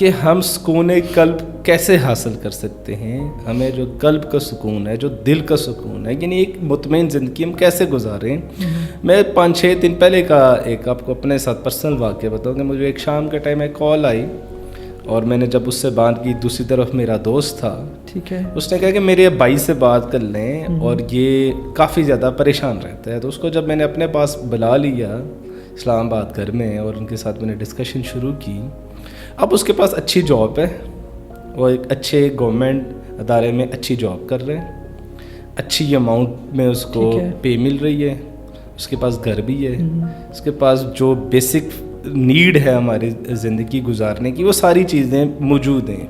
کہ ہم سکون قلب کیسے حاصل کر سکتے ہیں. ہمیں جو قلب کا سکون ہے, جو دل کا سکون ہے, یعنی ایک مطمئن زندگی ہم کیسے گزاریں. میں 5-6 دن پہلے کا ایک آپ کو اپنے ساتھ پرسنل واقعہ بتاؤں کہ مجھے ایک شام کے ٹائم ایک کال آئی, اور میں نے جب اس سے بات کی, دوسری طرف میرا دوست تھا, ٹھیک ہے, اس نے کہا کہ میرے بھائی سے بات کر لیں, اور یہ کافی زیادہ پریشان رہتا ہے. تو اس کو جب میں نے اپنے پاس بلا لیا اسلام آباد گھر میں, اور ان کے ساتھ میں نے ڈسکشن شروع کی. اب اس کے پاس اچھی جاب ہے, وہ ایک اچھے گورنمنٹ ادارے میں اچھی جاب کر رہے ہیں, اچھی اماؤنٹ میں اس کو پے مل رہی ہے, اس کے پاس گھر بھی ہے, اس کے پاس جو بیسک نیڈ ہے ہماری زندگی گزارنے کی وہ ساری چیزیں موجود ہیں.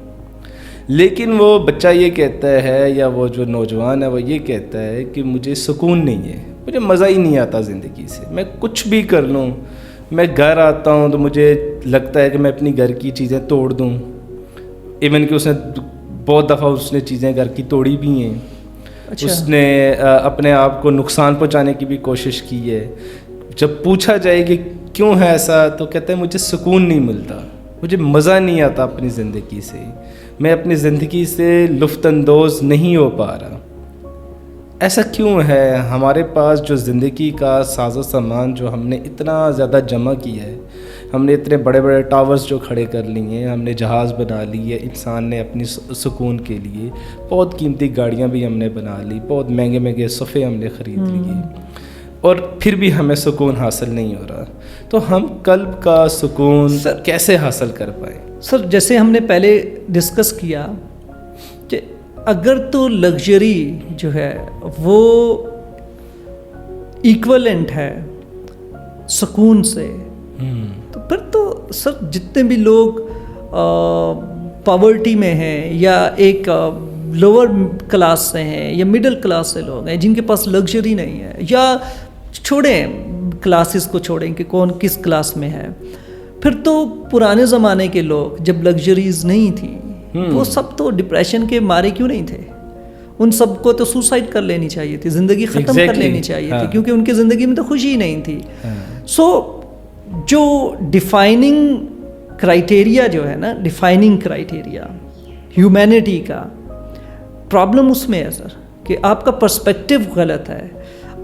لیکن وہ بچہ یہ کہتا ہے, یا وہ جو نوجوان ہے وہ یہ کہتا ہے کہ مجھے سکون نہیں ہے, مجھے مزہ ہی نہیں آتا زندگی سے. میں کچھ بھی کر لوں, میں گھر آتا ہوں تو مجھے لگتا ہے کہ میں اپنی گھر کی چیزیں توڑ دوں. ایون کہ اس نے بہت دفعہ اس نے چیزیں گھر کی توڑی بھی ہیں. اس نے اپنے آپ کو نقصان پہنچانے کی بھی کوشش کی ہے. جب پوچھا جائے کہ کیوں ہے ایسا, تو کہتا ہے مجھے سکون نہیں ملتا, مجھے مزہ نہیں آتا اپنی زندگی سے, میں اپنی زندگی سے لطف اندوز نہیں ہو پا رہا. ایسا کیوں ہے؟ ہمارے پاس جو زندگی کا ساز و سامان جو ہم نے اتنا زیادہ جمع کیا ہے, ہم نے اتنے بڑے بڑے ٹاورز جو کھڑے کر لیے ہیں, ہم نے جہاز بنا لی ہے, انسان نے اپنی سکون کے لیے بہت قیمتی گاڑیاں بھی ہم نے بنا لی, بہت مہنگے مہنگے صوفے ہم نے خرید لیے, اور پھر بھی ہمیں سکون حاصل نہیں ہو رہا. تو ہم قلب کا سکون کیسے حاصل کر پائیں؟ سر جیسے ہم نے پہلے ڈسکس کیا کہ اگر تو لگژری جو ہے وہ ایکولنٹ ہے سکون سے, تو پھر تو سر جتنے بھی لوگ پاورٹی میں ہیں, یا ایک لوور کلاس سے ہیں, یا مڈل کلاس سے لوگ ہیں جن کے پاس لگژری نہیں ہے, یا چھوڑیں کلاسز کو چھوڑیں کہ کون کس کلاس میں ہے, پھر تو پرانے زمانے کے لوگ جب لگژریز نہیں تھی وہ سب تو ڈپریشن کے مارے کیوں نہیں تھے؟ ان سب کو تو سوسائڈ کر لینی چاہیے تھی, زندگی ختم کر لینی چاہیے تھی, کیونکہ ان کی زندگی میں تو خوشی نہیں تھی. سو جو ڈیفائننگ کرائٹیریا جو ہے نا, ڈیفائننگ کرائٹیریا ہیومینٹی کا, پرابلم اس میں ہے سر کہ آپ کا پرسپیکٹو غلط ہے.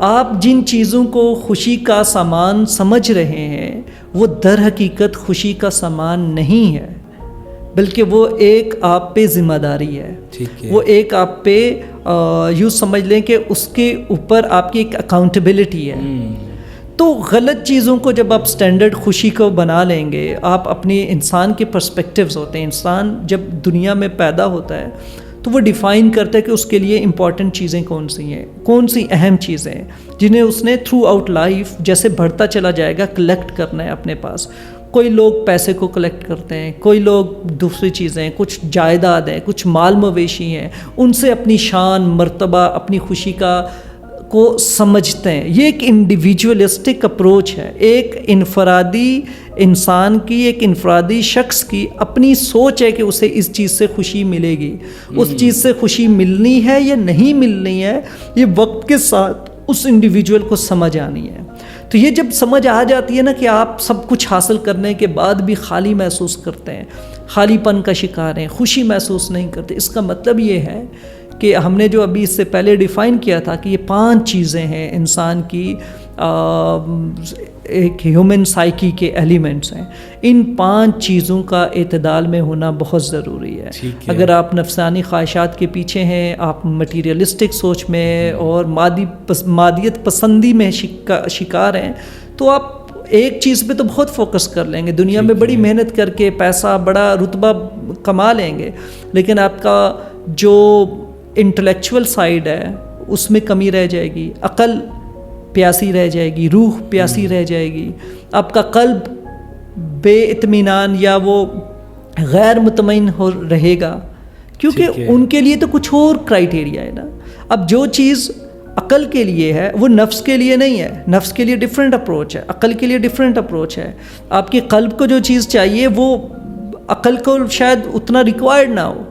آپ جن چیزوں کو خوشی کا سامان سمجھ رہے ہیں وہ در حقیقت خوشی کا سامان نہیں ہے, بلکہ وہ ایک آپ پہ ذمہ داری ہے. وہ ایک آپ پہ یوں سمجھ لیں کہ اس کے اوپر آپ کی ایک اکاؤنٹیبلٹی ہے. تو غلط چیزوں کو جب آپ سٹینڈرڈ خوشی کو بنا لیں گے, آپ اپنے انسان کے پرسپیکٹیوز ہوتے ہیں, انسان جب دنیا میں پیدا ہوتا ہے تو وہ ڈیفائن کرتا ہے کہ اس کے لیے امپورٹنٹ چیزیں کون سی ہیں, کون سی اہم چیزیں ہیں جنہیں اس نے تھرو آؤٹ لائف جیسے بڑھتا چلا جائے گا کلیکٹ کرنا ہے اپنے پاس. کوئی لوگ پیسے کو کلیکٹ کرتے ہیں, کوئی لوگ دوسری چیزیں, کچھ جائیداد ہیں, کچھ مال مویشی ہیں, ان سے اپنی شان مرتبہ اپنی خوشی کو سمجھتے ہیں. یہ ایک انڈیویجولسٹک اپروچ ہے, ایک انفرادی انسان کی, ایک انفرادی شخص کی اپنی سوچ ہے کہ اسے اس چیز سے خوشی ملے گی. اس چیز سے خوشی ملنی ہے یا نہیں ملنی ہے, یہ وقت کے ساتھ اس انڈیویجول کو سمجھ آنی ہے. تو یہ جب سمجھ آ جاتی ہے نا کہ آپ سب کچھ حاصل کرنے کے بعد بھی خالی محسوس کرتے ہیں, خالی پن کا شکار ہیں, خوشی محسوس نہیں کرتے, اس کا مطلب یہ ہے کہ ہم نے جو ابھی اس سے پہلے ڈیفائن کیا تھا کہ یہ 5 چیزیں ہیں انسان کی, ایک ہیومن سائیکی کے ایلیمنٹس ہیں. ان 5 چیزوں کا اعتدال میں ہونا بہت ضروری ہے. اگر آپ نفسانی خواہشات کے پیچھے ہیں, آپ مٹیریلسٹک سوچ میں اور مادیت پسندی میں شکار ہیں, تو آپ ایک چیز پہ تو بہت فوکس کر لیں گے, دنیا میں بڑی محنت کر کے پیسہ بڑا رتبہ کما لیں گے, لیکن آپ کا جو انٹلیکچول سائیڈ ہے اس میں کمی رہ جائے گی, عقل پیاسی رہ جائے گی, روح پیاسی رہ جائے گی, آپ کا قلب بے اطمینان یا وہ غیر مطمئن رہے گا, کیونکہ ان کے لیے تو کچھ اور کرائٹیریا ہے نا. اب جو چیز عقل کے لیے ہے وہ نفس کے لیے نہیں ہے, نفس کے لیے ڈیفرنٹ اپروچ ہے, عقل کے لیے ڈیفرنٹ اپروچ ہے. آپ کے قلب کو جو چیز چاہیے وہ عقل کو شاید اتنا ریکوائرڈ نہ ہو,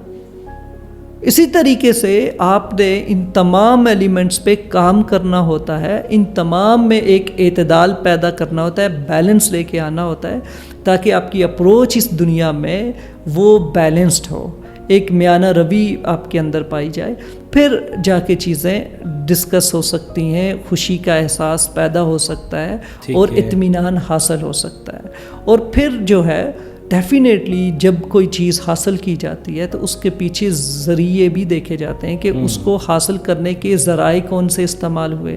اسی طریقے سے آپ نے ان تمام ایلیمنٹس پہ کام کرنا ہوتا ہے، ان تمام میں ایک اعتدال پیدا کرنا ہوتا ہے، بیلنس لے کے آنا ہوتا ہے، تاکہ آپ کی اپروچ اس دنیا میں وہ بیلنسڈ ہو، ایک میانہ روی آپ کے اندر پائی جائے، پھر جا کے چیزیں ڈسکس ہو سکتی ہیں، خوشی کا احساس پیدا ہو سکتا ہے اور اطمینان حاصل ہو سکتا ہے. اور پھر جو ہے ڈیفینیٹلی جب کوئی چیز حاصل کی جاتی ہے تو اس کے پیچھے ذریعے بھی دیکھے جاتے ہیں کہ اس کو حاصل کرنے کے ذرائع کون سے استعمال ہوئے،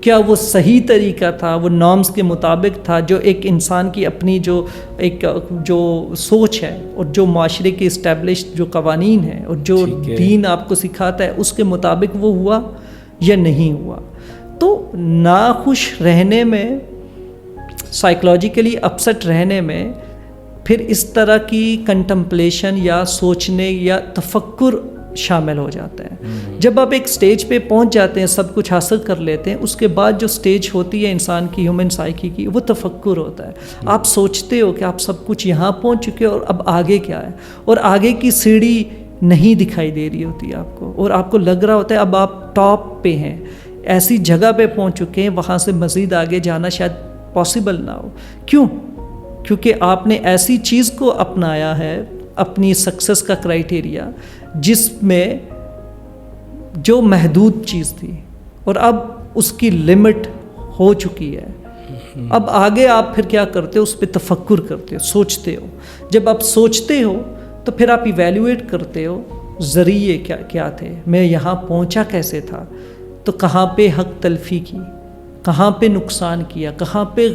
کیا وہ صحیح طریقہ تھا، وہ نارمز کے مطابق تھا، جو ایک انسان کی اپنی جو سوچ ہے اور جو معاشرے کے اسٹیبلشڈ جو قوانین ہیں اور جو دین آپ کو سکھاتا ہے اس کے مطابق وہ ہوا یا نہیں ہوا. تو ناخوش رہنے میں، سائیکلوجیکلی اپسٹ رہنے میں، پھر اس طرح کی کنٹمپلیشن یا سوچنے یا تفکر شامل ہو جاتا ہے. جب آپ ایک سٹیج پہ پہنچ جاتے ہیں، سب کچھ حاصل کر لیتے ہیں، اس کے بعد جو سٹیج ہوتی ہے انسان کی، ہیومن سائیکی کی، وہ تفکر ہوتا ہے. آپ سوچتے ہو کہ آپ سب کچھ یہاں پہنچ چکے اور اب آگے کیا ہے، اور آگے کی سیڑھی نہیں دکھائی دے رہی ہوتی ہے آپ کو، اور آپ کو لگ رہا ہوتا ہے اب آپ ٹاپ پہ ہیں، ایسی جگہ پہ پہنچ چکے ہیں وہاں سے مزید آگے جانا شاید پاسبل نہ ہو. کیوں؟ کیونکہ آپ نے ایسی چیز کو اپنایا ہے، اپنی سکسس کا کرائیٹیریا، جس میں جو محدود چیز تھی اور اب اس کی لمٹ ہو چکی ہے. اب آگے آپ پھر کیا کرتے ہو؟ اس پہ تفکر کرتے ہو، سوچتے ہو. جب آپ سوچتے ہو تو پھر آپ ایویلیویٹ کرتے ہو ذریعے کیا تھے، میں یہاں پہنچا کیسے تھا، تو کہاں پہ حق تلفی کی، کہاں پہ نقصان کیا، کہاں پہ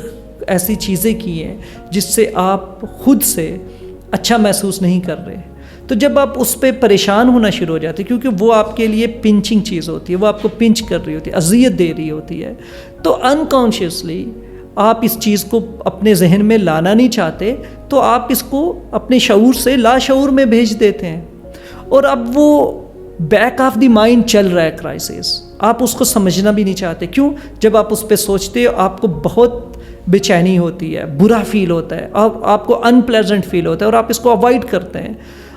ایسی چیزیں کی ہیں جس سے آپ خود سے اچھا محسوس نہیں کر رہے. تو جب آپ اس پہ پریشان ہونا شروع ہو جاتے، کیونکہ وہ آپ کے لیے پنچنگ چیز ہوتی ہے، وہ آپ کو پنچ کر رہی ہوتی ہے، اذیت دے رہی ہوتی ہے، تو انکانشیسلی آپ اس چیز کو اپنے ذہن میں لانا نہیں چاہتے، تو آپ اس کو اپنے شعور سے لاشعور میں بھیج دیتے ہیں، اور اب وہ بیک آف دی مائنڈ چل رہا ہے کرائسس. آپ اس کو سمجھنا بھی نہیں چاہتے. کیوں؟ جب آپ اس پہ سوچتے ہو آپ کو بہت بے چینی ہوتی ہے، برا فیل ہوتا ہے، آپ کو ان پلیزنٹ فیل ہوتا ہے، اور آپ اس کو اوائڈ کرتے ہیں،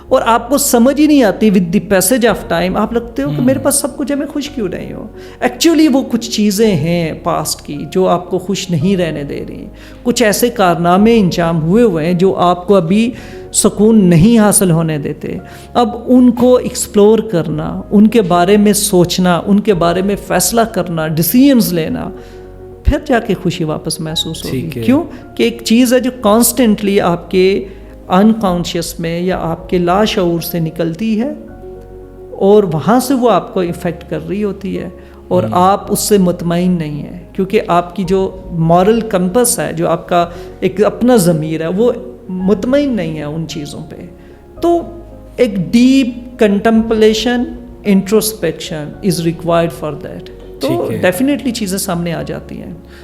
اور آپ کو سمجھ ہی نہیں آتی. With the passage of time آپ لگتے ہو کہ میرے پاس سب کچھ ہے، میں خوش کیوں نہیں ہوں. ایکچولی وہ کچھ چیزیں ہیں پاسٹ کی جو آپ کو خوش نہیں رہنے دے رہی. کچھ ایسے کارنامے انجام ہوئے ہیں جو آپ کو ابھی سکون نہیں حاصل ہونے دیتے. اب ان کو ایکسپلور کرنا، ان کے بارے میں سوچنا، ان کے بارے میں فیصلہ کرنا، ڈیسیژنز لینا، پھر جا کے خوشی واپس محسوس ہوگی. کیوں کہ ایک چیز ہے جو کانسٹنٹلی آپ کے انکانشیس میں یا آپ کے لاشعور سے نکلتی ہے، اور وہاں سے وہ آپ کو افیکٹ کر رہی ہوتی ہے، اور آپ اس سے مطمئن نہیں ہیں، کیونکہ آپ کی جو مورل کمپس ہے، جو آپ کا ایک اپنا ضمیر ہے، وہ مطمئن نہیں ہے ان چیزوں پہ. تو ایک deep contemplation, introspection is required for that. تو ڈیفینیٹلی چیزیں سامنے آ جاتی ہیں.